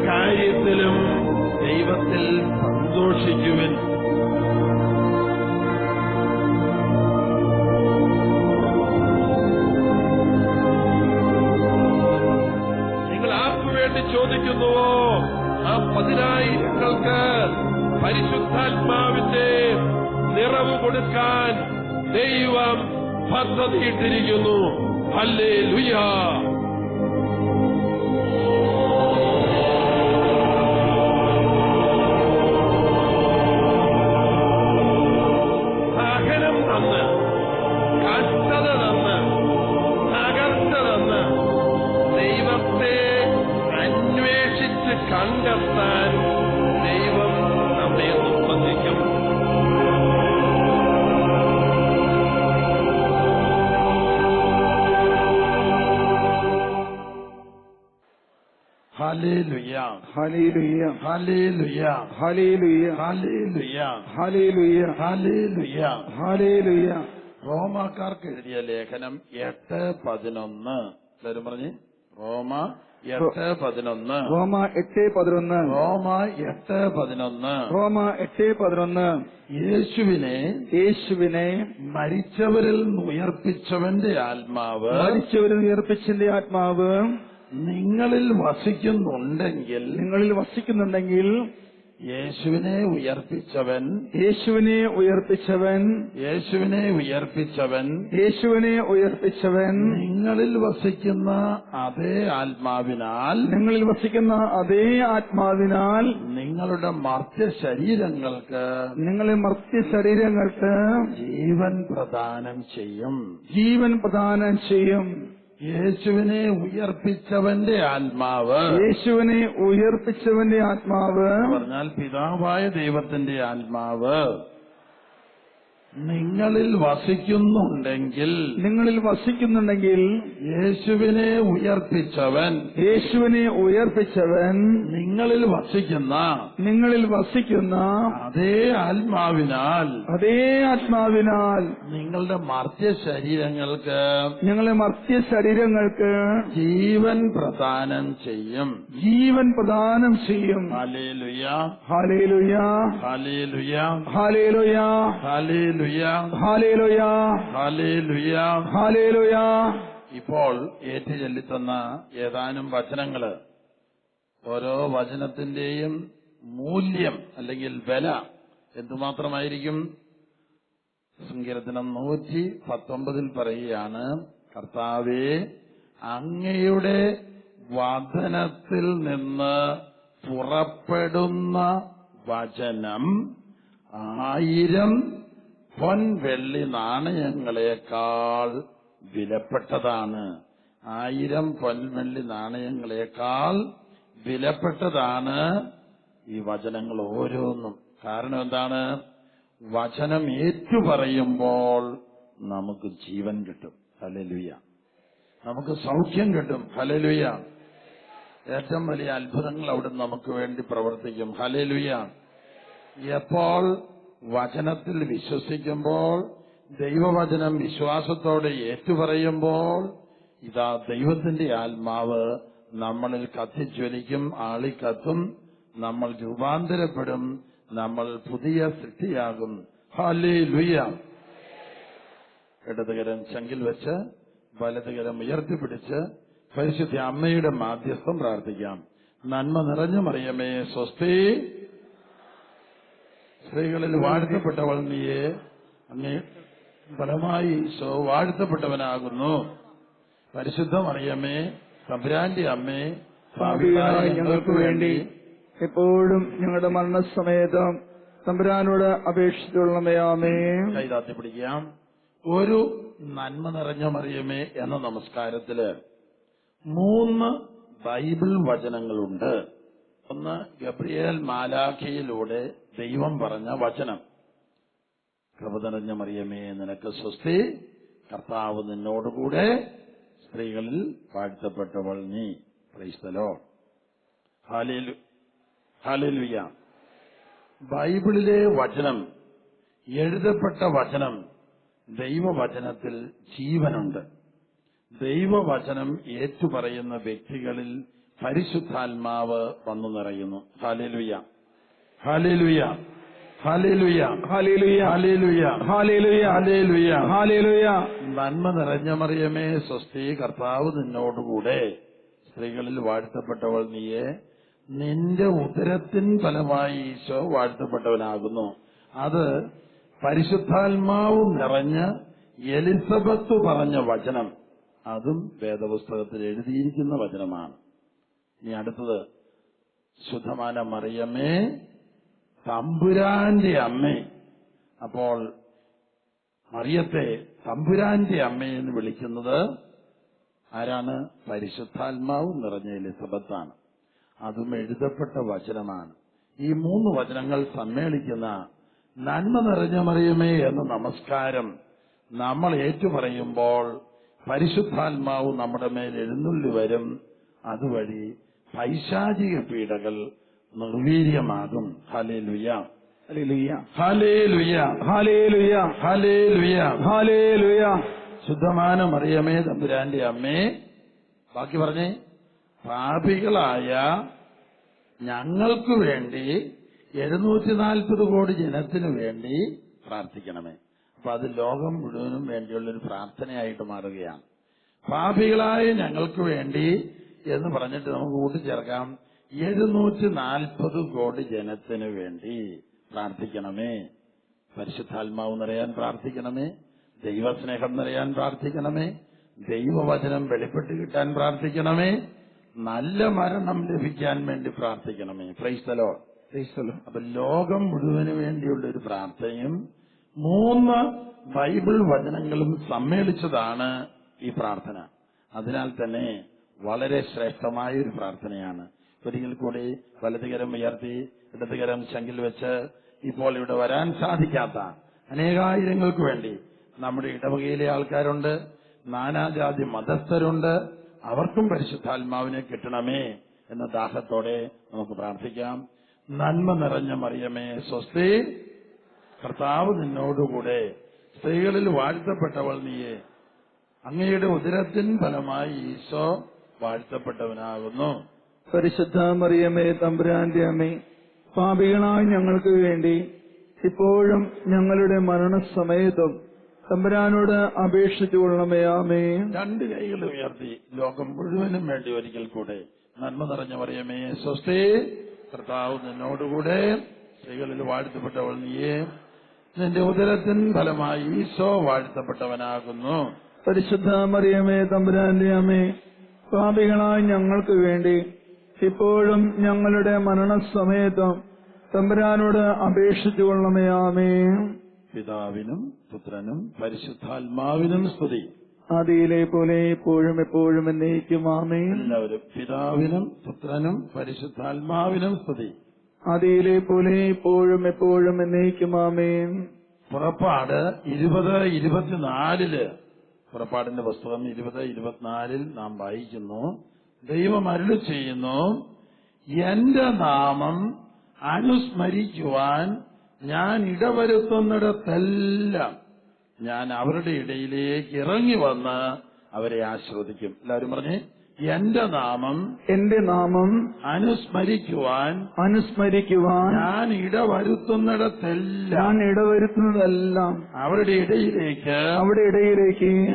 കാര്യത്തിലും ദൈവത്തിൽ സന്തോഷിക്കുവിൻ. നിങ്ങൾ ആർക്കു വേണ്ടി ചോദിക്കുന്നുവോ ആ 10,000-ങ്ങൾക്ക് പരിശുദ്ധാത്മാവിന്റെ നിറവ് കൊടുക്കാൻ ദൈവം പദ്ധതിയിട്ടിരിക്കുന്നു. ഹല്ലേലൂയ. സഹനം തന്ന്, കഷ്ടത തന്ന്, തകർച്ച തന്ന് ദൈവത്തെ അന്വേഷിച്ച് കണ്ടെത്താൻ ദൈവം നമ്മെ നിർബന്ധിക്കും. Hallelujah, hallelujah, hallelujah, hallelujah, hallelujah, hallelujah, hallelujah. Hallelujah. റോമാക്കാർക്ക് എഴുതിയ ലേഖനം 8:11. എല്ലാവരും പറഞ്ഞ് റോമ 8:11. റോമ 8:11. റോമ 8:11. റോമ 8:11. യേശുവിനെ മരിച്ചവരിൽ നിന്ന് ഉയർപ്പിച്ചവന്റെ ആത്മാവ് നിങ്ങളിൽ വസിക്കുന്നുണ്ടെങ്കിൽ യേശുവിനെ ഉയർപ്പിച്ചവൻ നിങ്ങളിൽ വസിക്കുന്ന അതേ ആത്മാവിനാൽ നിങ്ങളുടെ മർത്യ ശരീരങ്ങൾക്ക് ജീവൻ പ്രദാനം ചെയ്യും. യേശുവിനെ ഉയർപ്പിച്ചവന്റെ ആത്മാവ് പറഞ്ഞാൽ പിതാവായ ദൈവത്തിന്റെ ആത്മാവ് നിങ്ങളിൽ വസിക്കുന്നുണ്ടെങ്കിൽ യേശുവിനെ ഉയർപ്പിച്ചവൻ നിങ്ങളിൽ വസിക്കുന്ന അതേ ആത്മാവിനാൽ നിങ്ങളുടെ മർത്യ ശരീരങ്ങൾക്ക് ജീവൻ പ്രദാനം ചെയ്യും. Hallelujah, hallelujah, hallelujah, hallelujah, hallelujah, hallelujah, hallelujah, hallelujah. ഇപ്പോൾ ഏറ്റുചൊല്ലിത്തന്ന ഏതാനും വചനങ്ങള് ഓരോ വചനത്തിന്റെയും മൂല്യം അല്ലെങ്കിൽ വില എന്തുമാത്രമായിരിക്കും? സങ്കീർത്തനം 119 പറയുകയാണ്, കർത്താവേ, അങ്ങയുടെ വചനത്തിൽ നിന്ന് പുറപ്പെടുന്ന വചനം 1000 പൊൻവെള്ളി നാണയങ്ങളെക്കാൾ വിലപ്പെട്ടതാണ്. 1000 പൊൻവെള്ളി നാണയങ്ങളെക്കാൾ വിലപ്പെട്ടതാണ് ഈ വചനങ്ങൾ ഓരോന്നും. കാരണം എന്താണ്? വചനം ഏറ്റുപറയുമ്പോൾ നമുക്ക് ജീവൻ കിട്ടും. ഹല്ലേലൂയ. നമുക്ക് സൗഖ്യം കിട്ടും. ഹല്ലേലൂയ. ഏറ്റവും വലിയ അത്ഭുതങ്ങൾ അവിടെ നമുക്ക് വേണ്ടി പ്രവർത്തിക്കും. ഹല്ലേലൂയ. എപ്പോൾ വചനത്തിൽ വിശ്വസിക്കുമ്പോൾ, ദൈവവചനം വിശ്വാസത്തോടെ ഏറ്റുപറയുമ്പോൾ, ഇതാ ദൈവത്തിന്റെ ആത്മാവ് നമ്മളിൽ കത്തിജ്വലിക്കും, ആളിക്കത്തും, നമ്മൾ രൂപാന്തരപ്പെടും, നമ്മൾ പുതിയ സൃഷ്ടിയാകും. ഹല്ലേലൂയ. ഇടതുകരം ചങ്കിൽ വെച്ച് വലതുകരം ഉയർത്തിപ്പിടിച്ച് പരിശുദ്ധ അമ്മയുടെ മാധ്യസ്ഥം പ്രാർത്ഥിക്കാം. നന്മ നിറഞ്ഞ മറിയമേ സ്വസ്തി, സ്ത്രീകളിൽ വാഴ്ത്തപ്പെട്ടവൾ നീയെ, അങ്ങേ ഫലമായി ഈശോ വാഴ്ത്തപ്പെട്ടവനാകുന്നു. പരിശുദ്ധ മറിയമേ തമ്പുരാന്റെ അമ്മേ, പാപികളായ ഞങ്ങൾക്ക് വേണ്ടി എപ്പോഴും ഞങ്ങളുടെ മരണസമയത്തും തമ്പുരാനോട് അപേക്ഷിച്ചുകൊള്ളണമേ. ആമേൻ. കൈതാത്തി പിടിക്കാം. ഒരു നന്മ നിറഞ്ഞ മറിയമേ എന്ന നമസ്കാരത്തില് 3 ബൈബിൾ വചനങ്ങളുണ്ട്. ഒന്ന് ഗബ്രിയേൽ മാലാഖയിലൂടെ ദൈവം പറഞ്ഞ വചനം, കൃപ നിറഞ്ഞ മറിയമേ നിനക്ക് സ്വസ്തി, കർത്താവ് നിന്നോടുകൂടെ, സ്ത്രീകളിൽ വാഴ്ത്തപ്പെട്ടവൾ നീ. Price the Lord. ഹല്ലേലൂയ. ബൈബിളിലെ വചനം, എഴുതപ്പെട്ട വചനം, ദൈവവചനത്തിൽ ജീവനുണ്ട്. ദൈവവചനം ഏറ്റുപറയുന്ന വ്യക്തികളിൽ പരിശുദ്ധാത്മാവ് വന്നു നിറയുന്നു. Hallelujah, hallelujah, hallelujah, hallelujah, hallelujah, hallelujah, hallelujah. Hallelujah. നന്മ നിറഞ്ഞ മറിയമേ സ്വസ്തി, കർത്താവ് നിന്നോടുകൂടെ, സ്ത്രീകളിൽ വാഴ്ത്തപ്പെട്ടവൾ നീയെ, നിന്റെ ഉദരത്തിൻ ഫലമായി ഈശോ വാഴ്ത്തപ്പെട്ടവനാകുന്നു. അത് പരിശുദ്ധാത്മാവ് നിറഞ്ഞ് എലിസബത്ത് പറഞ്ഞ വചനം, അതും വേദപുസ്തകത്തിൽ എഴുതിയിരിക്കുന്ന വചനമാണ്. ഇനി അടുത്തത്, ശുദ്ധമായ മറിയമേ തമ്പുരാന്റെ അമ്മേ. അപ്പോൾ മറിയത്തെ തമ്പുരാന്റെ അമ്മയെന്ന് വിളിക്കുന്നത് ആരാണ്? പരിശുദ്ധാത്മാവ് നിറഞ്ഞ എലിസബത്താണ്. അതും എഴുതപ്പെട്ട വചനമാണ്. ഈ 3 വചനങ്ങൾ സമ്മേളിക്കുന്ന നന്മ നിറഞ്ഞ മറിയമേ എന്ന നമസ്കാരം നമ്മൾ ഏറ്റുപറയുമ്പോൾ പരിശുദ്ധാത്മാവ് നമ്മുടെ മേൽ എഴുന്നള്ളി വരും. അതുവഴി പൈശാചിക പീഡകൾ നിർവീര്യമാകും. Hallelujah, hallelujah, hallelujah, hallelujah, hallelujah, hallelujah. ശുദ്ധമായ മറിയമേ തമ്പുരാന്റെ അമ്മേ. ബാക്കി പറഞ്ഞേ, പാപികളായ ഞങ്ങൾക്ക് വേണ്ടി 740 കോടി ജനത്തിനു വേണ്ടി പ്രാർത്ഥിക്കണമേ. അപ്പൊ അത് ലോകം മുഴുവനും വേണ്ടിയുള്ളൊരു പ്രാർത്ഥനയായിട്ട് മാറുകയാണ്. പാപികളായ ഞങ്ങൾക്ക് വേണ്ടി എന്ന് പറഞ്ഞിട്ട് നമുക്ക് കൂട്ടിച്ചേർക്കാം, 740 കോടി ജനത്തിനു വേണ്ടി പ്രാർത്ഥിക്കണമേ. പരിശുദ്ധാത്മാവ് നിറയാൻ പ്രാർത്ഥിക്കണമേ. ദൈവസ്നേഹം നിറയാൻ പ്രാർത്ഥിക്കണമേ. ദൈവവചനം വെളിപ്പെട്ട് കിട്ടാൻ പ്രാർത്ഥിക്കണമേ. നല്ല മരണം ലഭിക്കാൻ വേണ്ടി പ്രാർത്ഥിക്കണമേ. Price the Lord. അപ്പൊ ലോകം മുഴുവന് വേണ്ടിയുള്ള ഒരു പ്രാർത്ഥനയും 3 ബൈബിൾ വചനങ്ങളും സമ്മേളിച്ചതാണ് ഈ പ്രാർത്ഥന. അതിനാൽ തന്നെ വളരെ ശ്രേഷ്ഠമായ ഒരു പ്രാർത്ഥനയാണ്. ഒരിക്കൽ കൂടി വലതുകരം ഉയർത്തി ഇടതുകരം ചങ്കിൽ വെച്ച്, ഇപ്പോൾ ഇവിടെ വരാൻ സാധിക്കാത്ത അനേകായിരങ്ങൾക്ക് വേണ്ടി, നമ്മുടെ ഇടവകയിലെ ആൾക്കാരുണ്ട്, നാനാജാതി മതസ്ഥരുണ്ട്, അവർക്കും പരിശുദ്ധാത്മാവിനെ കിട്ടണമേ എന്ന ദാഹത്തോടെ നമുക്ക് പ്രാർത്ഥിക്കാം. നന്മ നിറഞ്ഞ മറിയമേ സ്വസ്തി, കർത്താവ് നിന്നോടുകൂടെ, സ്ത്രീകളിൽ വാഴ്ത്തപ്പെട്ടവൾ നീയെ, അങ്ങയുടെ ഉദരത്തിൻ ഫലമായി ഈശോ വാഴ്ത്തപ്പെട്ടവനാകുന്നു. പരിശുദ്ധ മറിയമേ തമ്പുരാന്റെ അമ്മേ, പാപികളായ ഞങ്ങൾക്ക് വേണ്ടി ഇപ്പോഴും ഞങ്ങളുടെ മരണസമയത്തും തമ്പുരാനോട് അപേക്ഷിച്ചു കൊള്ളണമേ. ആമേൻ. 2 കൈകൾ ഉയർത്തി ലോകം മുഴുവനും വേണ്ടി ഒരിക്കൽ കൂടെ, നന്മ നിറഞ്ഞ മറിയമേ സ്വസ്തി, കർത്താവ് നിന്നോടുകൂടെ, സ്ത്രീകളിൽ വാഴ്ത്തപ്പെട്ടവൾ നീയെ, നിന്റെ ഉദരത്തിൻ ഫലമായി ഈശോ വാഴ്ത്തപ്പെട്ടവനാകുന്നു. പരിശുദ്ധ മറിയമേ തമ്പുരാന്റെ അമ്മേ, പാപികളായ ഞങ്ങൾക്ക് വേണ്ടി ഇപ്പോഴും ഞങ്ങളുടെ മരണസമയത്തും തമ്പുരാനോട് അപേക്ഷിച്ചു കൊള്ളണമേ. ആമേൻ. പിതാവിനും പുത്രനും പരിശുദ്ധാത്മാവിനും സ്തുതി. ആദിയിലെ പോലെ ഇപ്പോഴും എപ്പോഴും എന്നേക്കും. ആമേൻ. എല്ലാവരും പിതാവിനും പുത്രനും പരിശുദ്ധാത്മാവിനും സ്തുതി. ആദിയിലെ പോലെ ഇപ്പോഴും എപ്പോഴും എന്നേക്കും. ആമേൻ. പുറപ്പാട് 20:24 പുറപ്പാടിന്റെ പുസ്തകം 20:24 നാം വായിക്കുന്നു, ദൈവം അരുളി ചെയ്യുന്നു, എന്റെ നാമം അനുസ്മരിക്കുവാൻ ഞാൻ ഇടവരുത്തുന്നിടത്തെല്ലാം ഞാൻ അവരുടെ ഇടയിലേക്ക് ഇറങ്ങി വന്ന് അവരെ ആശ്രവദിക്കും. എല്ലാവരും പറഞ്ഞേ, എന്റെ നാമം അനുസ്മരിക്കുവാൻ ഞാൻ ഇടവരുത്തുന്നിടത്തെല്ലാം അവരുടെ ഇടയിലേക്ക്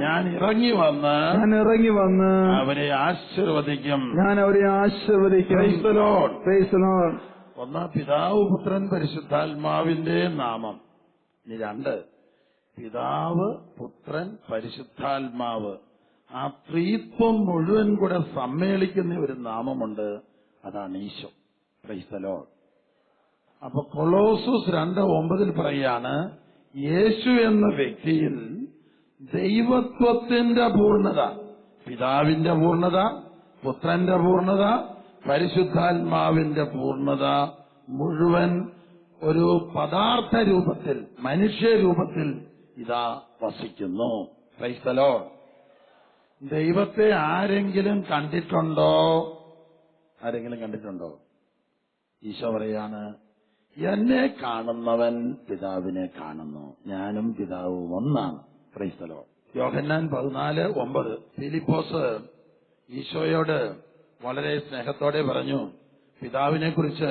ഞാൻ ഇറങ്ങി വന്ന് അവരെ ആശീർവദിക്കും. Praise the Lord. ഒന്ന്, പിതാവ് പുത്രൻ പരിശുദ്ധാത്മാവിന്റെ നാമം. ഇനി 2, പിതാവ് പുത്രൻ പരിശുദ്ധാത്മാവ്, ആ ത്രിത്വം മുഴുവൻ കൂടെ സമ്മേളിക്കുന്ന ഒരു നാമമുണ്ട്, അതാണ് ഈശോ. Praise the Lord. അപ്പൊ കൊളോസസ് 2:9 പറയാണ്, യേശു എന്ന വ്യക്തിയിൽ ദൈവത്വത്തിന്റെ പൂർണ്ണത, പിതാവിന്റെ പൂർണ്ണത, പുത്രന്റെ പൂർണ്ണത, പരിശുദ്ധാത്മാവിന്റെ പൂർണ്ണത മുഴുവൻ ഒരു പദാർത്ഥ രൂപത്തിൽ, മനുഷ്യരൂപത്തിൽ ഇതാ വസിക്കുന്നു. Price the Lord. ദൈവത്തെ ആരെങ്കിലും കണ്ടിട്ടുണ്ടോ? ഈശോ പറയാണ്, എന്നെ കാണുന്നവൻ പിതാവിനെ കാണുന്നു, ഞാനും പിതാവും ഒന്നാണ്. Praise the Lord. Yohannan 14:9 Philipose ഈശോയോട് വളരെ സ്നേഹത്തോടെ പറഞ്ഞു, പിതാവിനെ കുറിച്ച്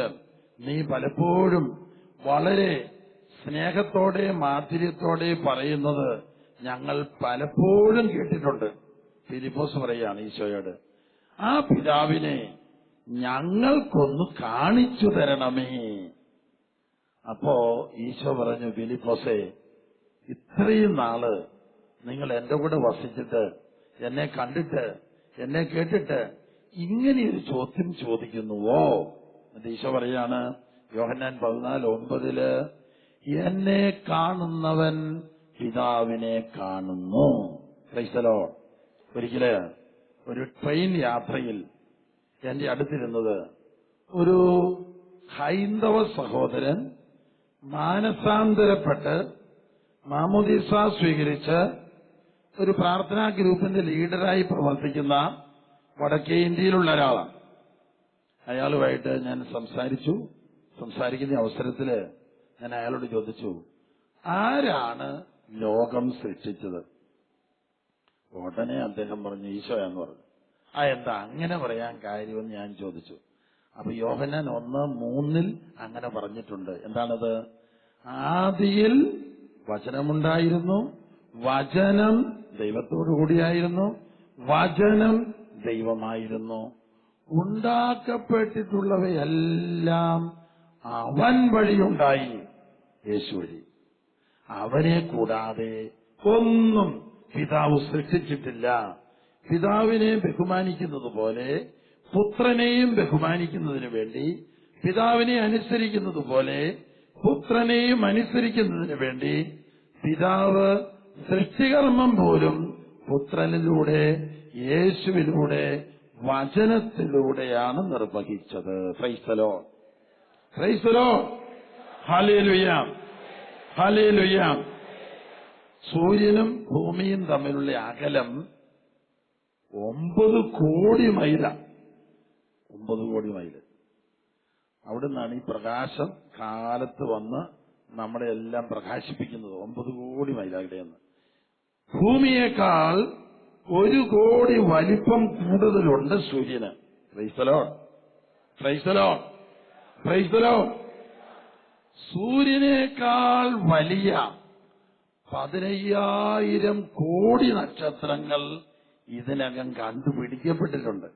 നീ പലപ്പോഴും വളരെ സ്നേഹത്തോടെ മാധുര്യത്തോടെ പറയുന്നത് ഞങ്ങൾ പലപ്പോഴും കേട്ടിട്ടുണ്ട്. ഫിലിപ്പോസ് പറയാണ് ഈശോയോട്, ആ പിതാവിനെ ഞങ്ങൾക്കൊന്ന് കാണിച്ചു തരണമേ. അപ്പോ ഈശോ പറഞ്ഞു, ഫിലിപ്പോസേ, ഇത്രയും നാള് നിങ്ങൾ എന്റെ കൂടെ വസിച്ചിട്ട് എന്നെ കണ്ടിട്ട് എന്നെ കേട്ടിട്ട് ഇങ്ങനെയൊരു ചോദ്യം ചോദിക്കുന്നുവോ? എന്നിട്ട് ഈശോ പറയാണ് യോഹന്നാൻ 14:9, എന്നെ കാണുന്നവൻ പിതാവിനെ കാണുന്നു. Price the Lord. ഒരിക്കല് ഒരു ട്രെയിൻ യാത്രയിൽ എന്റെ അടുത്തിരുന്നത് ഒരു ഹൈന്ദവ സഹോദരൻ മാനസാന്തരപ്പെട്ട് മാമോദീസ സ്വീകരിച്ച് ഒരു പ്രാർത്ഥനാ ഗ്രൂപ്പിന്റെ ലീഡറായി പ്രവർത്തിക്കുന്ന വടക്കേ ഇന്ത്യയിലുള്ള ഒരാളാണ്. അയാളുമായിട്ട് ഞാൻ സംസാരിക്കുന്ന അവസരത്തില് ഞാൻ അയാളോട് ചോദിച്ചു, ആരാണ് ലോകം സൃഷ്ടിച്ചത്? ഉടനെ അദ്ദേഹം പറഞ്ഞു, ഈശോയാന്ന് പറഞ്ഞു. എന്താ അങ്ങനെ പറയാൻ കാര്യമെന്ന് ഞാൻ ചോദിച്ചു. അപ്പൊ യോഹന്നാൻ 1:3 അങ്ങനെ പറഞ്ഞിട്ടുണ്ട്. എന്താണത്? ആദിയിൽ വചനമുണ്ടായിരുന്നു, വചനം ദൈവത്തോടു കൂടിയായിരുന്നു, വചനം ദൈവമായിരുന്നു, ഉണ്ടാക്കപ്പെട്ടിട്ടുള്ളവയെല്ലാം അവൻ വഴിയുണ്ടായി, യേശു വഴി. അവനെ കൂടാതെ ഒന്നും പിതാവ് സൃഷ്ടിച്ചിട്ടില്ല. പിതാവിനെ ബഹുമാനിക്കുന്നത് പോലെ പുത്രനെയും ബഹുമാനിക്കുന്നതിന് വേണ്ടി, പിതാവിനെ അനുസരിക്കുന്നത് പോലെ പുത്രനെയും അനുസരിക്കുന്നതിന് വേണ്ടി പിതാവ് സൃഷ്ടികർമ്മം പോലും പുത്രനിലൂടെ, യേശുവിലൂടെ, വചനത്തിലൂടെയാണ് നിർവഹിച്ചത്. Price the Lord, praise the Lord, hallelujah, hallelujah. സൂര്യനും ഭൂമിയും തമ്മിലുള്ള അകലം 9 കോടി മൈല. 9 കോടി മൈല്. അവിടുന്നാണ് ഈ പ്രകാശം കാലത്ത് വന്ന് നമ്മളെ എല്ലാം പ്രകാശിപ്പിക്കുന്നത്. 9 കോടി മൈൽ അവിടെയെന്ന്. ഭൂമിയേക്കാൾ 1 കോടി വലിപ്പം കൂടുതലുണ്ട് സൂര്യന്. Praise the Lord, praise the Lord, praise the Lord. സൂര്യനേക്കാൾ വലിയ 15,000 കോടി നക്ഷത്രങ്ങൾ ഇതിനകം കണ്ടുപിടിക്കപ്പെട്ടിട്ടുണ്ട്.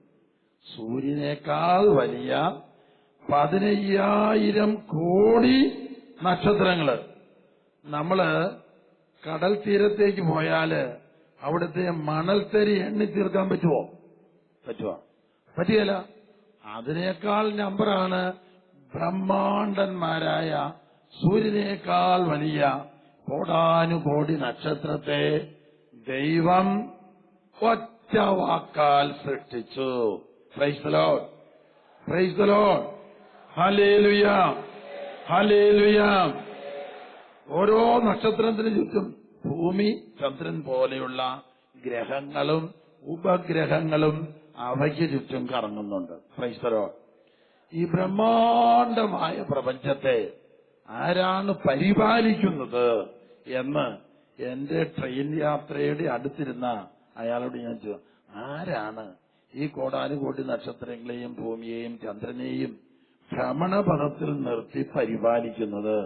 സൂര്യനേക്കാൾ വലിയ 15,000 കോടി നക്ഷത്രങ്ങള്. നമ്മള് കടൽ തീരത്തേക്ക് പോയാല് അവിടുത്തെ മണൽത്തരി എണ്ണി തീർക്കാൻ പറ്റുമോ? പറ്റുകയില്ല. അതിനേക്കാൾ നമ്പറാണ് ബ്രഹ്മാണ്ടന്മാരായ സൂര്യനേക്കാൾ വലിയ കോടാനുകോടി നക്ഷത്രത്തെ ദൈവം ഒറ്റ വാക്കാൽ സൃഷ്ടിച്ചു. Price the Lord, praise the Lord, hallelujah, hallelujah. ഓരോ നക്ഷത്രത്തിന് ചുറ്റും ഭൂമി, ചന്ദ്രൻ പോലെയുള്ള ഗ്രഹങ്ങളും ഉപഗ്രഹങ്ങളും അവയ്ക്ക് ചുറ്റും കറങ്ങുന്നുണ്ട്. Price the Lord. ഈ ബ്രഹ്മാണ്ഡമായ പ്രപഞ്ചത്തെ ആരാണ് പരിപാലിക്കുന്നത് എന്ന് എന്റെ ട്രെയിൻ യാത്രയുടെ അടുത്തിരുന്ന അയാളോട് ഞാൻ ചോദിച്ചു, ആരാണ് ഈ കോടാനുകോടി നക്ഷത്രങ്ങളെയും ഭൂമിയെയും ചന്ദ്രനെയും ഭ്രമണപഥത്തിൽ നിർത്തി പരിപാലിക്കുന്നത്?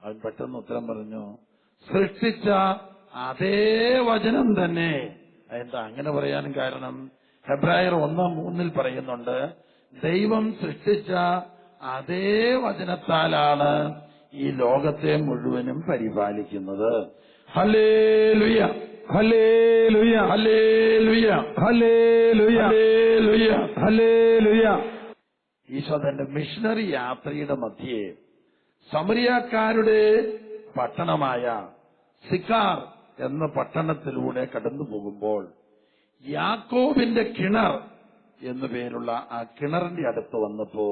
അവൻ പെട്ടെന്ന് ഉത്തരം പറഞ്ഞു, സൃഷ്ടിച്ച അതേ വചനം തന്നെ. എന്താ അങ്ങനെ പറയാനും കാരണം? ഹെബ്രായർ 1:3 പറയുന്നുണ്ട്, ദൈവം സൃഷ്ടിച്ച അതേ വചനത്താലാണ് ഈ ലോകത്തെ മുഴുവനും പരിപാലിക്കുന്നത്. ഹല്ലേലൂയ, ഹല്ലേലൂയ, ഹല്ലേലൂയ, ഹല്ലേലൂയ, ഹല്ലേലൂയ, ഹല്ലേലൂയ. ഈശോ തന്റെ മിഷണറി യാത്രയുടെ മധ്യേ സമറിയാക്കാരുടെ പട്ടണമായ സിക്കാർ എന്ന പട്ടണത്തിലൂടെ കടന്നു പോകുമ്പോൾ യാക്കോബിന്റെ കിണർ എന്നു പേരുള്ള ആ കിണറിന്റെ അടുത്ത് വന്നപ്പോ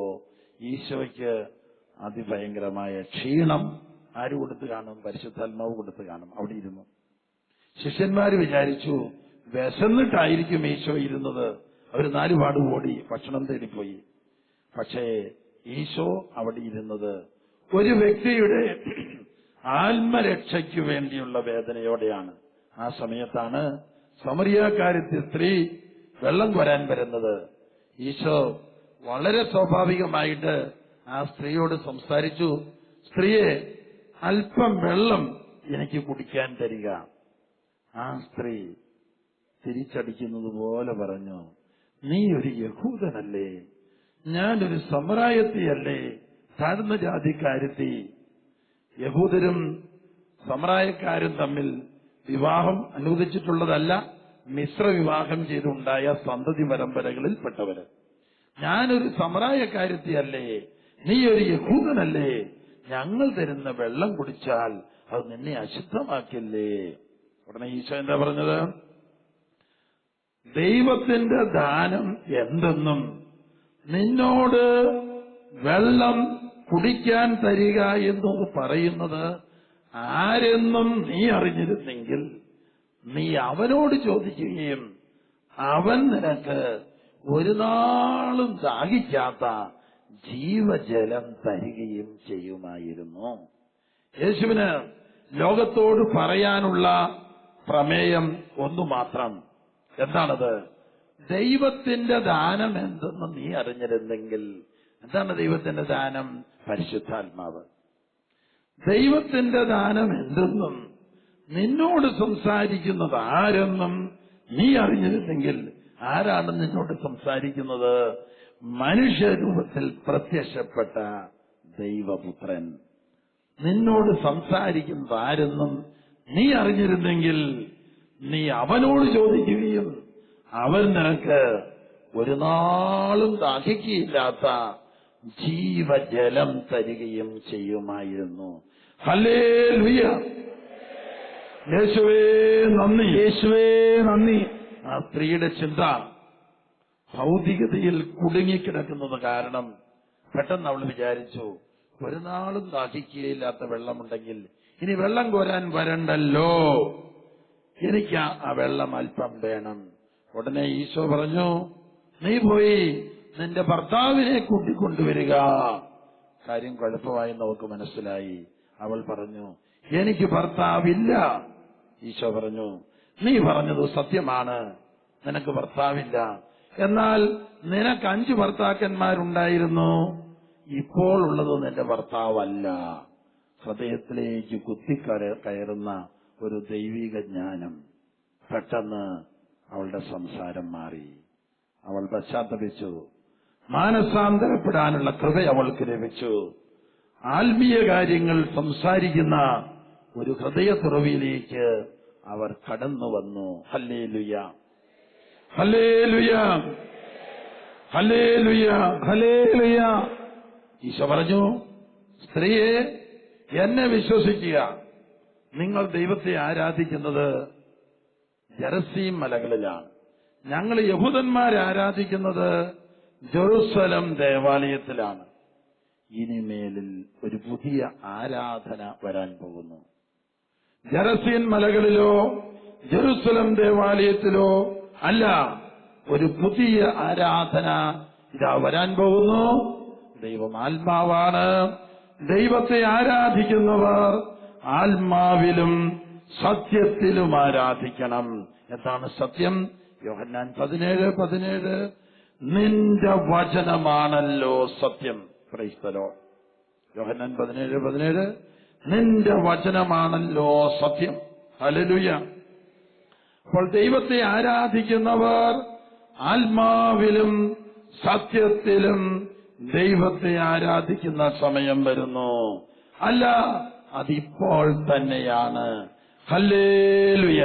ഈശോയ്ക്ക് അതിഭയങ്കരമായ ക്ഷീണം. ആര് കൊടുത്ത് കാണും? പരിശുദ്ധാത്മാവ് കൊടുത്ത് കാണും. അവിടെ ഇരുന്നു. ശിഷ്യന്മാര് വിചാരിച്ചു വിശന്നിട്ടായിരിക്കും ഈശോ ഇരുന്നത്. അവർ 4 പാട് ഓടി ഭക്ഷണം തേടിപ്പോയി. പക്ഷേ ഈശോ അവിടെ ഇരുന്നത് ഒരു വ്യക്തിയുടെ ആത്മരക്ഷയ്ക്ക് വേണ്ടിയുള്ള വേദനയോടെയാണ്. ആ സമയത്താണ് സമറിയാക്കാരത്തി സ്ത്രീ വെള്ളം കോരാൻ വരുന്നത്. ഈശോ വളരെ സ്വാഭാവികമായിട്ട് ആ സ്ത്രീയോട് സംസാരിച്ചു. സ്ത്രീയെ, അല്പം വെള്ളം എനിക്ക് കുടിക്കാൻ തരിക. ആ സ്ത്രീ തിരിച്ചടിക്കുന്നത് പോലെ പറഞ്ഞു, നീ ഒരു യഹൂദനല്ലേ, ഞാനൊരു സമറായത്തിയല്ലേ, താഴ്ന്ന ജാതിക്കാരത്തി. യഹൂദരും സമറായക്കാരും തമ്മിൽ വിവാഹം അനുവദിച്ചിട്ടുള്ളതല്ല, മിശ്രവിവാഹം ചെയ്തുണ്ടായ സന്തതി പരമ്പരകളിൽപ്പെട്ടവര്. ഞാനൊരു സമറായക്കാരത്തിയല്ലേ, നീ ഒരു യഹൂദനല്ലേ, ഞങ്ങൾ തരുന്ന വെള്ളം കുടിച്ചാൽ അത് നിന്നെ അശുദ്ധമാക്കില്ലേ? ഉടനെ ഈശോ എന്താ പറഞ്ഞത്? ദൈവത്തിന്റെ ദാനം എന്തെന്നും നിന്നോട് വെള്ളം കുടിക്കാൻ തരിക എന്നത് പറയുന്നത് ആരെന്നും നീ അറിഞ്ഞിരുന്നെങ്കിൽ നീ അവനോട് ചോദിക്കുകയും അവൻ നിനക്ക് ഒരു നാളും ദാഹിക്കാത്ത ജീവജലം തരികയും ചെയ്യുമായിരുന്നു. യേശുവിന് ലോകത്തോട് പറയാനുള്ള പ്രമേയം ഒന്നു മാത്രം. എന്താണത്? ദൈവത്തിന്റെ ദാനം എന്തെന്ന് നീ അറിഞ്ഞിരുന്നെങ്കിൽ. എന്താണ് ദൈവത്തിന്റെ ദാനം? പരിശുദ്ധാത്മാവ്. ദൈവത്തിന്റെ ദാനം എന്തെന്നും നിന്നോട് സംസാരിക്കുന്നത് ആരെന്നും നീ അറിഞ്ഞിരുന്നെങ്കിൽ. ആരാണ് നിന്നോട് സംസാരിക്കുന്നത്? മനുഷ്യരൂപത്തിൽ പ്രത്യക്ഷപ്പെട്ട ദൈവപുത്രൻ. നിന്നോട് സംസാരിക്കുന്നത് ആരെന്നും നീ അറിഞ്ഞിരുന്നെങ്കിൽ നീ അവനോട് ചോദിക്കുകയും അവൻ നിനക്ക് ഒരു നാളും ദാഹിക്കയില്ലാത്ത ജീവജലം തരികയും ചെയ്യുമായിരുന്നു. ഹല്ലേലൂയ! യേശുവേ നന്ദി, യേശുവേ നന്ദി. ആ സ്ത്രീയുടെ ചിന്ത ഭൗതികതയിൽ കുടുങ്ങിക്കിടക്കുന്നത് കാരണം പെട്ടെന്ന് അവൾ വിചാരിച്ചു, ഒരു നാളും ദാഹിക്കുകയില്ലാത്ത വെള്ളമുണ്ടെങ്കിൽ ഇനി വെള്ളം കോരാൻ വരണ്ടല്ലോ, എനിക്ക് ആ വെള്ളം അല്പം വേണം. ഉടനെ ഈശോ പറഞ്ഞു, നീ പോയി നിന്റെ ഭർത്താവിനെ കൂട്ടിക്കൊണ്ടുവരിക. കാര്യം കുഴപ്പമായി നമുക്ക് മനസ്സിലായി. അവൾ പറഞ്ഞു, എനിക്ക് ഭർത്താവില്ല. ഈശോ പറഞ്ഞു, നീ പറഞ്ഞത് സത്യമാണ്, നിനക്ക് ഭർത്താവില്ല. എന്നാൽ നിനക്ക് 5 ഭർത്താക്കന്മാരുണ്ടായിരുന്നു, ഇപ്പോൾ ഉള്ളത് നിന്റെ ഭർത്താവല്ല. ഹൃദയത്തിലേക്ക് കുത്തിക്കയറുന്ന ഒരു ദൈവിക ജ്ഞാനം. പെട്ടെന്ന് അവളുടെ സംസാരം മാറി. അവൾ പശ്ചാത്തപിച്ചു. മാനസാന്തരപ്പെടാനുള്ള കൃപ അവൾക്ക് ലഭിച്ചു. ആത്മീയ കാര്യങ്ങൾ സംസാരിക്കുന്ന ഒരു ഹൃദയ തുറവിയിലേക്ക് അവർ കടന്നു വന്നു. ഹല്ലേലൂയ, ഹല്ലേലൂയ, ഹല്ലേലൂയ, ഹല്ലേലൂയ. ഈശോ പറഞ്ഞു, സ്ത്രീയെ, എന്നെ വിശ്വസിക്കുക. നിങ്ങൾ ദൈവത്തെ ആരാധിക്കുന്നത് ജെറുസലേം മലകളിലാണ്. ഞങ്ങൾ യഹൂദന്മാരെ ആരാധിക്കുന്നത് ജെറുസലം ദേവാലയത്തിലാണ്. ഇനിമേലിൽ ഒരു പുതിയ ആരാധന വരാൻ പോകുന്നു. ജെറുസലേം മലകളിലോ ജെറുസലം ദേവാലയത്തിലോ അല്ല, ഒരു പുതിയ ആരാധന ഇതാ വരാൻ പോകുന്നു. ദൈവം ആത്മാവാണ്. ദൈവത്തെ ആരാധിക്കുന്നവർ ആത്മാവിലും സത്യത്തിലും ആരാധിക്കണം. എന്താണ് സത്യം? യോഹന്നാൻ 17:17, നിന്റെ വചനമാണല്ലോ സത്യം. Price the Lord. യോഹന്നാൻ 17:17, നിന്റെ വചനമാണല്ലോ സത്യം. ഹല്ലേലൂയ. അപ്പോൾ ദൈവത്തെ ആരാധിക്കുന്നവർ ആത്മാവിലും സത്യത്തിലും ദൈവത്തെ ആരാധിക്കുന്ന സമയം വരുന്നു. അല്ല, അതിപ്പോൾ തന്നെയാണ്. ഹല്ലേലൂയ.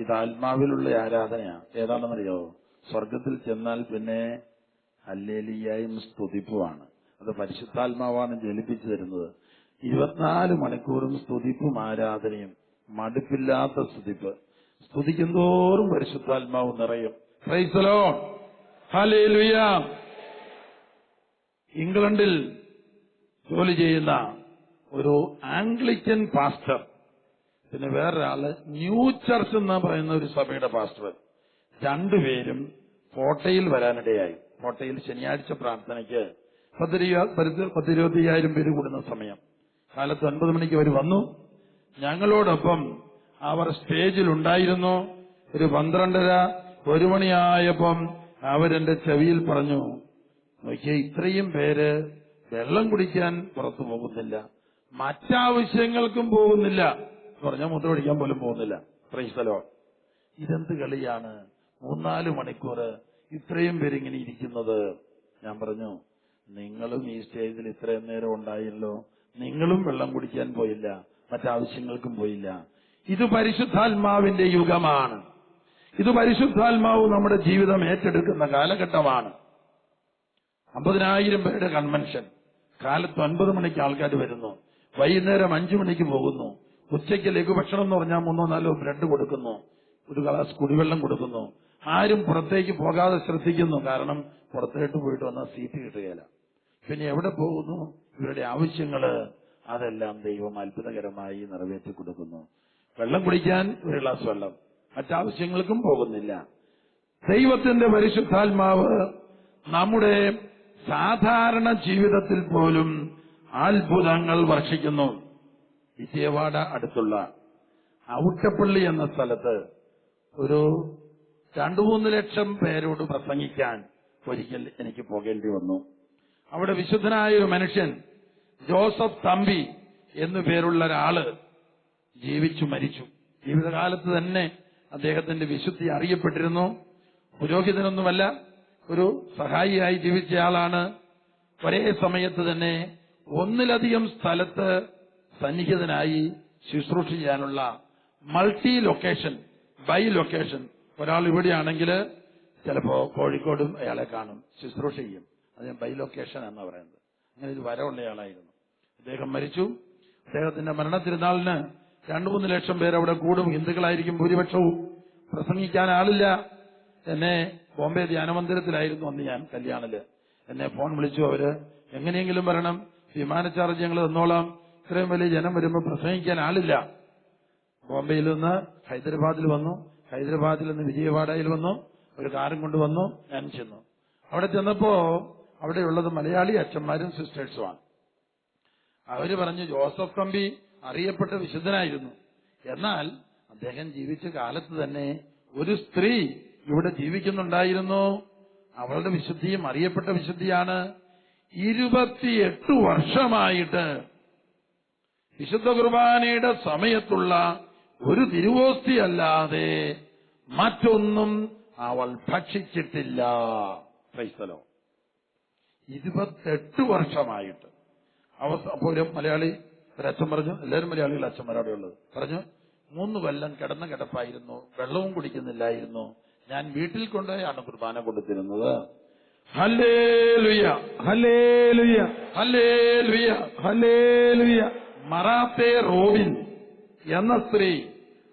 ഇത് ആത്മാവിലുള്ള ആരാധനയാണ്. ഏതാണെന്നറിയോ? സ്വർഗത്തിൽ ചെന്നാൽ പിന്നെ ഹല്ലേലൂയയും സ്തുതിപ്പുമാണ്. അത് പരിശുദ്ധാത്മാവാണ് ജലിപ്പിച്ചു തരുന്നത്. 24 മണിക്കൂറും സ്തുതിപ്പും ആരാധനയും, മടുപ്പില്ലാത്ത സ്തുതിപ്പ്. സ്തുതിക്കുന്തോറും പരിശുദ്ധാത്മാവ് നിറയും. Price the Lord. ഹല്ലേലൂയ. ഇംഗ്ലണ്ടിൽ ജോലി ചെയ്യുന്ന ഒരു ആംഗ്ലിക്കൻ പാസ്റ്റർ, പിന്നെ വേറൊരാള് ന്യൂ ചർച്ച് എന്ന് പറയുന്ന ഒരു സഭയുടെ പാസ്റ്റർ, രണ്ടുപേരും കോട്ടയിൽ വരാനിടയായി. കോട്ടയിൽ ശനിയാഴ്ച പ്രാർത്ഥനയ്ക്ക് 10,000-20,000 പേര് കൂടുന്ന സമയം. കാലത്ത് 9 മണിക്ക് അവർ വന്നു. ഞങ്ങളോടൊപ്പം അവർ സ്റ്റേജിലുണ്ടായിരുന്നു. ഒരു 12:30-1 മണിയായപ്പം അവരെന്റെ ചെവിയിൽ പറഞ്ഞു, നോക്കിയേ, ഇത്രയും പേര് വെള്ളം കുടിക്കാൻ പുറത്തു പോകുന്നില്ല, മറ്റാവശ്യങ്ങൾക്കും പോകുന്നില്ല, പറഞ്ഞാൽ മുദ്ര പിടിക്കാൻ പോലും പോകുന്നില്ല. Price the Lord. ഇതെന്ത് കളിയാണ്? 3-4 മണിക്കൂർ ഇത്രയും പേരിങ്ങനെ ഇരിക്കുന്നത്. ഞാൻ പറഞ്ഞു, നിങ്ങളും ഈ സ്റ്റേജിൽ ഇത്രയും നേരം ഉണ്ടായല്ലോ, നിങ്ങളും വെള്ളം കുടിക്കാൻ പോയില്ല, മറ്റാവശ്യങ്ങൾക്കും പോയില്ല. ഇത് പരിശുദ്ധാത്മാവിന്റെ യുഗമാണ്. ഇത് പരിശുദ്ധാത്മാവ് നമ്മുടെ ജീവിതം ഏറ്റെടുക്കുന്ന കാലഘട്ടമാണ്. 50,000 പേരുടെ കൺവെൻഷൻ. കാലത്ത് 9 മണിക്ക് ആൾക്കാർ വരുന്നു, വൈകുന്നേരം 5 മണിക്ക് പോകുന്നു. ഉച്ചയ്ക്ക് ലഘുഭക്ഷണം എന്ന് പറഞ്ഞാൽ 3-4 ബ്രെഡ് കൊടുക്കുന്നു, ഒരു ഗ്ലാസ് കുടിവെള്ളം കൊടുക്കുന്നു. ആരും പുറത്തേക്ക് പോകാതെ ശ്രദ്ധിക്കുന്നു. കാരണം പുറത്തേട്ട് പോയിട്ട് വന്നാൽ സീറ്റ് കിട്ടുകയില്ല. പിന്നെ എവിടെ പോകുന്നു? ഇവരുടെ ആവശ്യങ്ങള് അതെല്ലാം ദൈവം അത്ഭുതകരമായി നിറവേറ്റി കൊടുക്കുന്നു. വെള്ളം കുടിക്കാൻ ഒരു ഗ്ലാസ് വെള്ളം, മറ്റാവശ്യങ്ങൾക്കും പോകുന്നില്ല. ദൈവത്തിന്റെ പരിശുദ്ധാത്മാവ് നമ്മുടെ സാധാരണ ജീവിതത്തിൽ പോലും അത്ഭുതങ്ങൾ വർഷിക്കുന്നു. വിജയവാഡ അടുത്തുള്ള ഔട്ടപ്പള്ളി എന്ന സ്ഥലത്ത് ഒരു 2-3 ലക്ഷം പേരോട് പ്രസംഗിക്കാൻ ഒരിക്കൽ എനിക്ക് പോകേണ്ടി വന്നു. അവിടെ വിശുദ്ധനായ ഒരു മനുഷ്യൻ, ജോസഫ് തമ്പി എന്നു പേരുള്ള ഒരാള് ജീവിച്ചു മരിച്ചു. ജീവിതകാലത്ത് തന്നെ അദ്ദേഹത്തിന്റെ വിശുദ്ധി അറിയപ്പെട്ടിരുന്നു. പുരോഹിതനൊന്നുമല്ല, ഒരു സഹായിയായി ജീവിച്ചയാളാണ്. ഒരേ സമയത്ത് തന്നെ 1-ലധികം സ്ഥലത്ത് സന്നിഹിതനായി ശുശ്രൂഷ ചെയ്യാനുള്ള മൾട്ടി ലൊക്കേഷൻ, ബൈ ലൊക്കേഷൻ. ഒരാൾ ഇവിടെയാണെങ്കിൽ ചിലപ്പോ കോഴിക്കോടും അയാളെ കാണും, ശുശ്രൂഷ ചെയ്യും. അത് ബൈ ലൊക്കേഷൻ എന്നാ പറയുന്നത്. അങ്ങനെ ഒരു വരവുള്ളയാളായിരുന്നു. അദ്ദേഹം മരിച്ചു. അദ്ദേഹത്തിന്റെ മരണത്തിരുന്നാളിന് 2-3 ലക്ഷം പേര് അവിടെ കൂടും. ഹിന്ദുക്കളായിരിക്കും ഭൂരിപക്ഷവും. പ്രസംഗിക്കാൻ ആളില്ല. എന്നെ ബോംബെ ധ്യാനമന്ദിരത്തിലായിരുന്നു അന്ന് ഞാൻ കല്യാണില്. എന്നെ ഫോൺ വിളിച്ചു. അവര് എങ്ങനെയെങ്കിലും വരണം, വിമാന ചാർജ് ഞങ്ങൾ തന്നോളാം, ഇത്രയും വലിയ ജനം വരുമ്പോൾ പ്രസംഗിക്കാൻ ആളില്ല. ബോംബെയിൽ നിന്ന് ഹൈദരാബാദിൽ വന്നു, ഹൈദരാബാദിൽ നിന്ന് വിജയവാഡയിൽ വന്നു, ഒരു കാറും കൊണ്ടുവന്നു. ഞാൻ ചെന്നു. അവിടെ ചെന്നപ്പോ അവിടെയുള്ളത് മലയാളി അച്ഛന്മാരും സിസ്റ്റേഴ്സുമാണ്. അവര് പറഞ്ഞു, ജോസഫ് തമ്പി അറിയപ്പെട്ട വിശുദ്ധനായിരുന്നു. എന്നാൽ അദ്ദേഹം ജീവിച്ച കാലത്ത് തന്നെ ഒരു സ്ത്രീ ഇവിടെ ജീവിക്കുന്നുണ്ടായിരുന്നു. അവളുടെ വിശുദ്ധിയും അറിയപ്പെട്ട വിശുദ്ധിയാണ്. 28 വർഷമായിട്ട് വിശുദ്ധ കുർബാനയുടെ സമയത്തുള്ള ഒരു തിരുവോസ്തി അല്ലാതെ മറ്റൊന്നും അവൾ ഭക്ഷിച്ചിട്ടില്ല. ക്രൈസ്തലോ 28 വർഷമായിട്ട്. അപ്പോൾ ഒരു മലയാളി ഒരച്ഛൻ പറഞ്ഞു, എല്ലാവരും മലയാളികൾ അച്ഛന്മാരോടെ ഉള്ളത്, പറഞ്ഞു, 3 കൊല്ലം കിടന്ന കിടപ്പായിരുന്നു, വെള്ളവും കുടിക്കുന്നില്ലായിരുന്നു, ഞാൻ വീട്ടിൽ കൊണ്ടുപോയാണ് കുർബാന കൊടുത്തിരുന്നത്. Hallelujah, hallelujah, hallelujah, hallelujah. Marthe Robin എന്ന സ്ത്രീ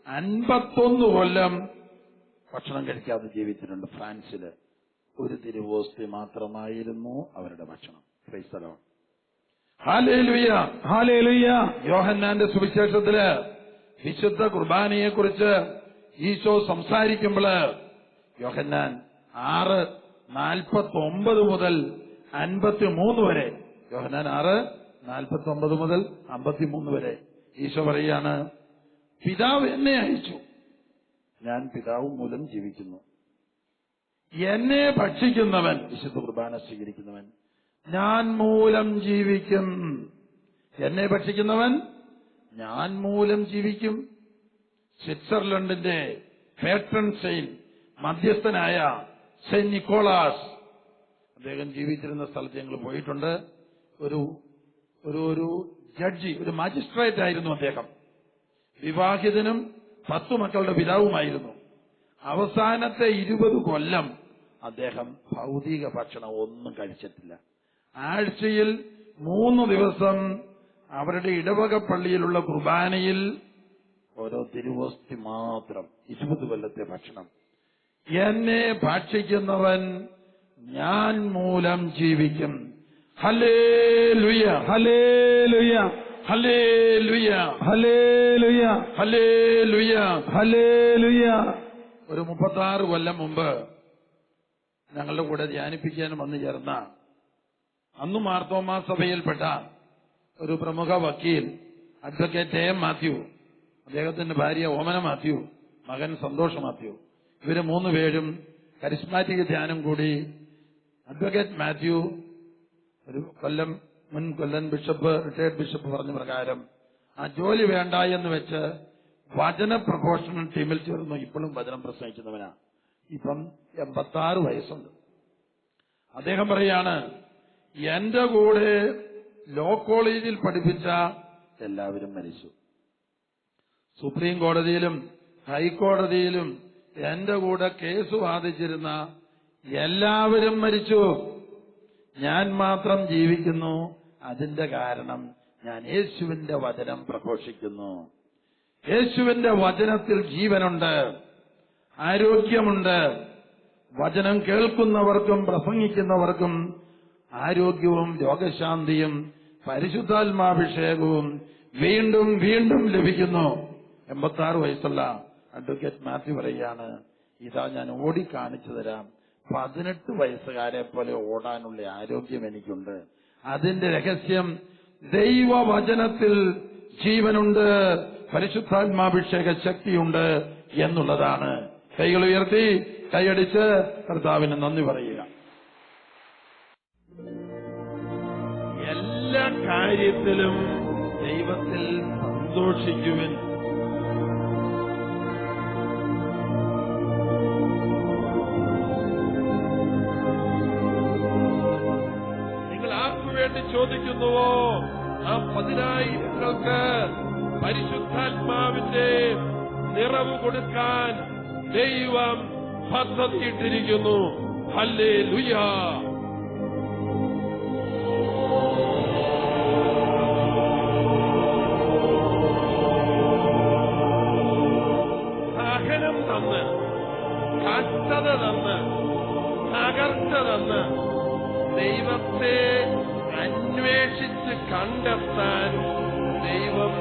51 കൊല്ലം ഭക്ഷണം കഴിക്കാതെ ജീവിച്ചിട്ടുണ്ട്. ഫ്രാൻസില് ഒരു തിരുവോസ്തി മാത്രമായിരുന്നു അവരുടെ ഭക്ഷണം. Price the Lord. Hallelujah, hallelujah. യോഹന്നാന്റെ സുവിശേഷത്തില് വിശുദ്ധ കുർബാനയെക്കുറിച്ച് ഈശോ സംസാരിക്കുമ്പോൾ യോഹന്നാൻ 6:49 മുതൽ 53 വരെ, യോഹന്നാൻ 6:49 മുതൽ 53 വരെ ഈശോ പറയാണ്, പിതാവ് എന്നെ അയച്ചു, ഞാൻ പിതാവ് മൂലം ജീവിക്കുന്നു. എന്നെ ഭക്ഷിക്കുന്നവൻ, വിശുദ്ധ കുർബാന സ്വീകരിക്കുന്നവൻ, ഞാൻ മൂലം ജീവിക്കും. എന്നെ ഭക്ഷിക്കുന്നവൻ ഞാൻ മൂലം ജീവിക്കും. സ്വിറ്റ്സർലൻഡിന്റെ പേട്രൺ സെയിന്റ്, മധ്യസ്ഥനായ സെന്റ് നിക്കോളാസ്, അദ്ദേഹം ജീവിച്ചിരുന്ന സ്ഥലത്ത് ഞങ്ങൾ പോയിട്ടുണ്ട്. ഒരു ജഡ്ജി, ഒരു മാജിസ്ട്രേറ്റ് ആയിരുന്നു അദ്ദേഹം. വിവാഹിതനും 10 മക്കളുടെ പിതാവുമായിരുന്നു. അവസാനത്തെ 20 കൊല്ലം അദ്ദേഹം ഭൗതിക ഭക്ഷണം ഒന്നും കഴിച്ചിട്ടില്ല. ആഴ്ചയിൽ 3 ദിവസം അവരുടെ ഇടവക പള്ളിയിലുള്ള കുർബാനയിൽ ഓരോ തിരുവോസ്തി മാത്രം. 20 കൊല്ലത്തെ ഭക്ഷണം. എന്നെ ഭക്ഷിക്കുന്നവൻ ഞാൻ മൂലം ജീവിക്കും. Hallelujah, hallelujah, hallelujah, hallelujah, hallelujah, hallelujah. ഒരു 36 കൊല്ലം മുമ്പ് ഞങ്ങളുടെ കൂടെ ധ്യാനിപ്പിക്കാൻ വന്നു ചേർന്ന, അന്ന് മാർത്തോമാ സഭയിൽപ്പെട്ട ഒരു പ്രമുഖ വക്കീൽ അഡ്വക്കേറ്റ് എം മാത്യു, അദ്ദേഹത്തിന്റെ ഭാര്യ ഓമന മാത്യു, മകൻ സന്തോഷ് മാത്യു, ഇവര് 3 പേരും കരിസ്മാറ്റിക് ധ്യാനം കൂടി അഡ്വക്കേറ്റ് മാത്യു ഒരു മുൻ കൊല്ലം ബിഷപ്പ്, റിട്ടയർഡ് ബിഷപ്പ് പറഞ്ഞ പ്രകാരം ആ ജോലി വേണ്ട എന്ന് വെച്ച് വചന പ്രഘോഷണ ടീമിൽ ചേർന്നു. ഇപ്പോഴും വചനം പ്രസംഗിക്കുന്നവനാ. ഇപ്പം 86 വയസ്സുണ്ട്. അദ്ദേഹം പറയാണ്, എന്റെ കൂടെ ലോ കോളേജിൽ പഠിപ്പിച്ച എല്ലാവരും മരിച്ചു. സുപ്രീം കോടതിയിലും ഹൈക്കോടതിയിലും എന്റെ കൂടെ കേസ് വാദിച്ചിരുന്ന എല്ലാവരും മരിച്ചു. ഞാൻ മാത്രം ജീവിക്കുന്നു. അതിന്റെ കാരണം ഞാൻ യേശുവിന്റെ വചനം പ്രഘോഷിക്കുന്നു. യേശുവിന്റെ വചനത്തിൽ ജീവനുണ്ട്, ആരോഗ്യമുണ്ട്. വചനം കേൾക്കുന്നവർക്കും പ്രസംഗിക്കുന്നവർക്കും ആരോഗ്യവും രോഗശാന്തിയും പരിശുദ്ധാത്മാഭിഷേകവും വീണ്ടും വീണ്ടും ലഭിക്കുന്നു. 86 വയസ്സുള്ള അഡ്വക്കേറ്റ് മാത്യു പറയുകയാണ്, ഇതാ ഞാൻ ഓടിക്കാണിച്ചു തരാം. 18 വയസ്സുകാരെ പോലെ ഓടാനുള്ള ആരോഗ്യം എനിക്കുണ്ട്. അതിന്റെ രഹസ്യം ദൈവവചനത്തിൽ ജീവനുണ്ട്, പരിശുദ്ധാത്മാഭിഷേക ശക്തിയുണ്ട് എന്നുള്ളതാണ്. കൈകൾ ഉയർത്തി കൈയടിച്ച് കർത്താവിന് നന്ദി പറയുക. എല്ലാ കാര്യത്തിലും ദൈവത്തിൽ സന്തോഷിക്കുവിൻ. നിങ്ങൾ ആർക്കു വേണ്ടി ചോദിക്കുന്നുവോ ആ 10,000-ങ്ങൾക്ക് പരിശുദ്ധാത്മാവിന്റെ നിറവ് കൊടുക്കാൻ ദൈവം പദ്ധതിയിട്ടിരിക്കുന്നു. ഹല്ലേലൂയ. സഹനം തന്ന്, കഷ്ടത തന്ന്, തകർച്ച തന്ന് ദൈവത്തെ അന്വേഷിച്ച് കണ്ടെത്താൻ ദൈവം